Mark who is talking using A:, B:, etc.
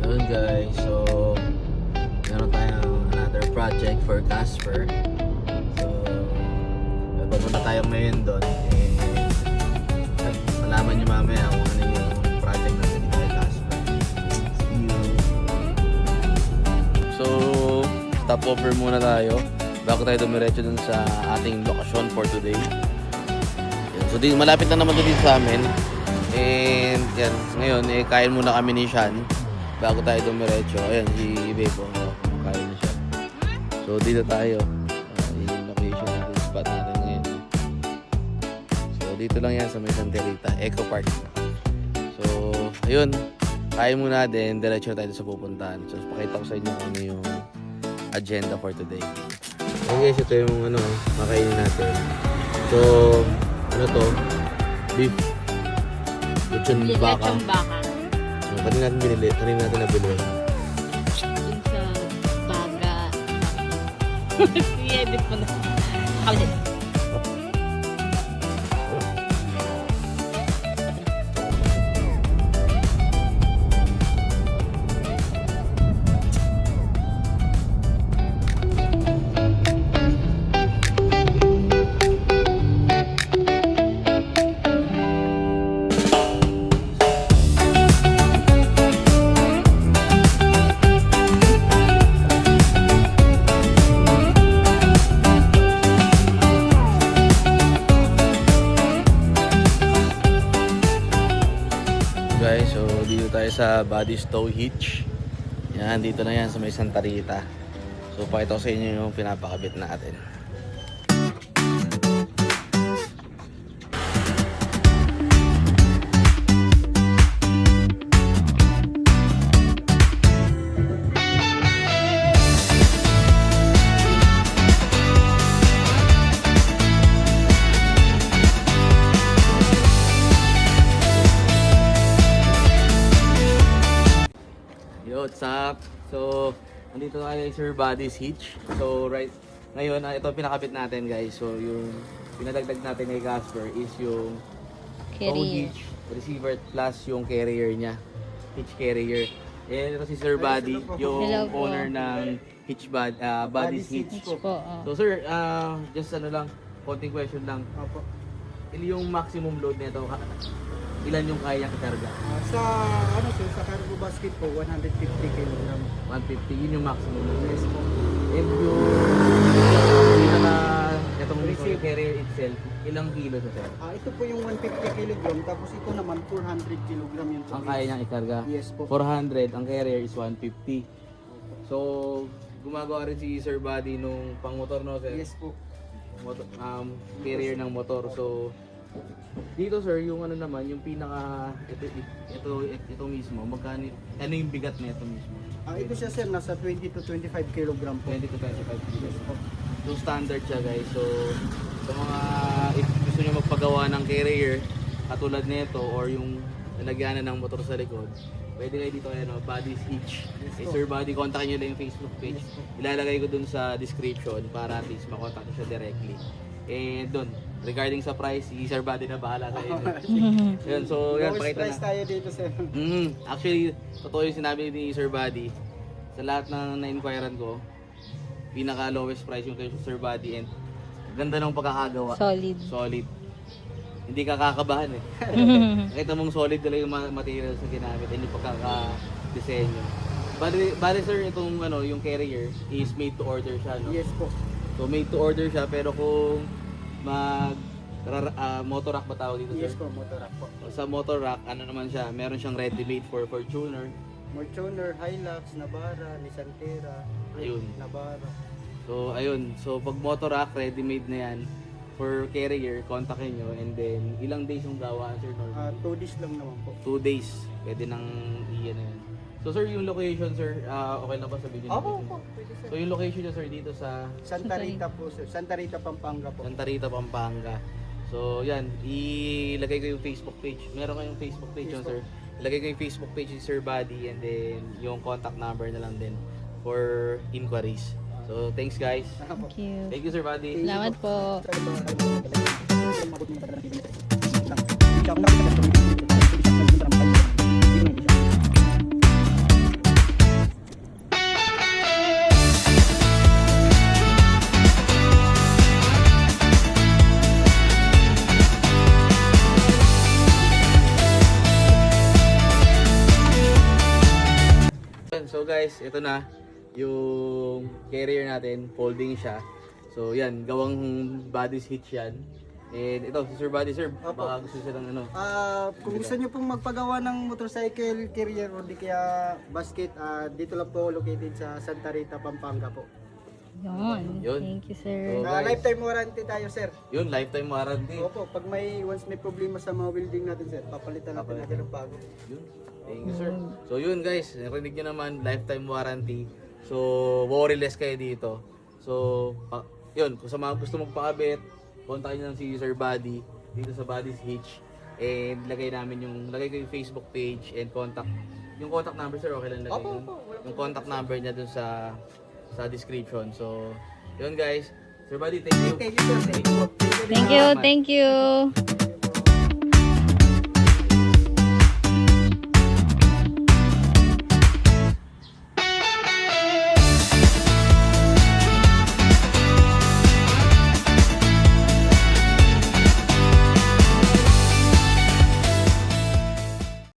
A: Yun guys, so meron tayong another project for Casper. So papunta tayo ngayon doon at malaman nyo mamaya kung ano yung project natin dito kay Casper. See you! So stopover muna tayo bago tayo dumiretso dun sa ating lokasyon for today. Yan. So malapit na naman dito sa amin. And yan, ngayon kain muna kami ni Sean bago tayo dumiretso. Ayan, si Bebo, kain na siya. So dito tayo, yung location natin, spot natin ngayon. So dito lang yan sa may Santa Rita, Eco Park. So ayun, kain muna din, diretso tayo sa pupuntahan. So pakita ko sa inyo kung ano yung agenda for today. Okay guys, ito yung makainin natin. So ano to? Beef. Lechon baka. Kanina natin binili, kanina natin nabili.
B: Dun sa baga. I-edit mo na. Kalit.
A: Guys, so dito tayo sa Buddy's Tow Hitch. Yan, dito na yan sa may Santa Rita. So pakita ko sa inyo yung pinapakabit natin. What's up? So, nandito tayo kay Sir Buddy's Hitch. So, ngayon, ito pinakabit natin guys. So, yung pinadagdag natin kay Casper is yung tow
B: Carrier.
A: hitch, receiver plus yung carrier niya. Hitch carrier. And ito si Sir Buddy, yung
B: Hello po.
A: owner ng Buddy's Hitch.
B: Po,
A: So, sir, just lang, konting question lang.
C: Opo.
A: Yung maximum load nito, ilan yung kaya niyang ikarga?
C: Sa cargo basket po, 150 kg.
A: 150, yun yung maximum load.
C: Yes po.
A: And yung itong
C: Receive.
A: carrier itself, ilang kilo to sir?
C: Ito po yung 150 kg, tapos ito naman 400 kg yung
A: Ang kaya niyang ikarga?
C: Yes po.
A: 400, ang carrier is 150. So, gumagawa rin si Sir Buddy nung pang motor, no sir?
C: Yes po.
A: Carrier ng motor. So, dito sir, yung naman, yung pinaka, ito mismo, magkano, ano yung bigat na ito mismo?
C: Ito siya sir, nasa 20 to 25 kg po.
A: 20 to 25 kilos.
C: Yes po.
A: So standard siya guys. So sa mga if gusto niyo magpagawa ng carrier katulad nito or yung lalagyanan ng motor sa likod, pwede kayo dito Buddy's Hitch.
C: Yes,
A: Sir Buddy, kontakin niyo lang yung Facebook page.
C: Yes, po.
A: Ilalagay ko dun sa description para at least makontak niyo siya directly. And dun, regarding sa price, si Sir Buddy na bahala sa inyo. Yun, so yan,
C: Lowest
A: pakita
C: price
A: na.
C: tayo dito sir.
A: Actually, totoo yung sinabi ni Sir Buddy. Sa lahat ng na-inquirean ko, pinaka lowest price yung kay Sir Buddy and ganda ng pagkakagawa.
B: Solid.
A: Solid. Hindi ka kakabahan eh. Nakita mong solid talaga yung materials na ginamit, hindi pagkaka-disenyo. Bali sir, itong yung carrier is made to order siya, no?
C: Yes po.
A: So made to order siya, pero kung motor rack ba tawag dito sir?
C: Yes po, motor rack po.
A: Sa motor rack, naman siya, meron siyang ready-made for Fortuner.
C: Fortuner, Hilux, Navara, Nissan Terra,
A: Ayun.
C: Navara.
A: So ayun, so pag motor rack, ready-made na yan. For carrier, kontakin nyo and then ilang days yung gawaan sir?
C: 2 days lang naman po.
A: 2 days, pwede nang iyan na yan. So sir, yung location sir, okay na ba sa video?
C: Opo,
A: natin?
C: opo. Pwede sir.
A: So yung location nyo sir dito sa
C: Santa Rita po sir. Santa Rita, Pampanga po.
A: Santa Rita, Pampanga. So yan, ilagay ko yung Facebook page. Meron kayong Facebook page yun sir. Ilagay ko yung Facebook page ni Sir Buddy and then yung contact number na lang din for inquiries. So thanks guys.
B: Thank you.
A: Thank you Sir Buddy.
B: Salamat po.
A: So guys, ito na yung carrier natin, folding siya. So yan, gawang body hitch yan. And ito, si Sir Buddy, sir,
C: Opo.
A: baka gusto siya ng ano.
C: Kung gusto niyo pong magpagawa ng motorcycle carrier o di kaya basket, dito lang po located sa Santa Rita, Pampanga po.
B: Yun.
A: Yun.
B: Thank you, sir.
A: So, guys.
C: Lifetime warranty tayo, sir.
A: Yun, lifetime warranty.
C: Opo, pag once may problema sa mga welding natin, sir, papalitan natin ng bago.
A: Yun. Thank you, sir. So yun guys, narinig nyo naman, lifetime warranty. So, worryless kayo dito. So, yun, kung sa mga gusto magpakabit, kontakin nyo lang si Sir Buddy dito sa Buddy's Hitch. And lagay ko yung Facebook page and contact. Yung contact number, sir, okay lang lagay yun. Yung contact number niya dun sa description. So, yun guys. Sir Buddy, thank you.
C: Thank you, sir. Thank you.
B: Thank you. Thank you.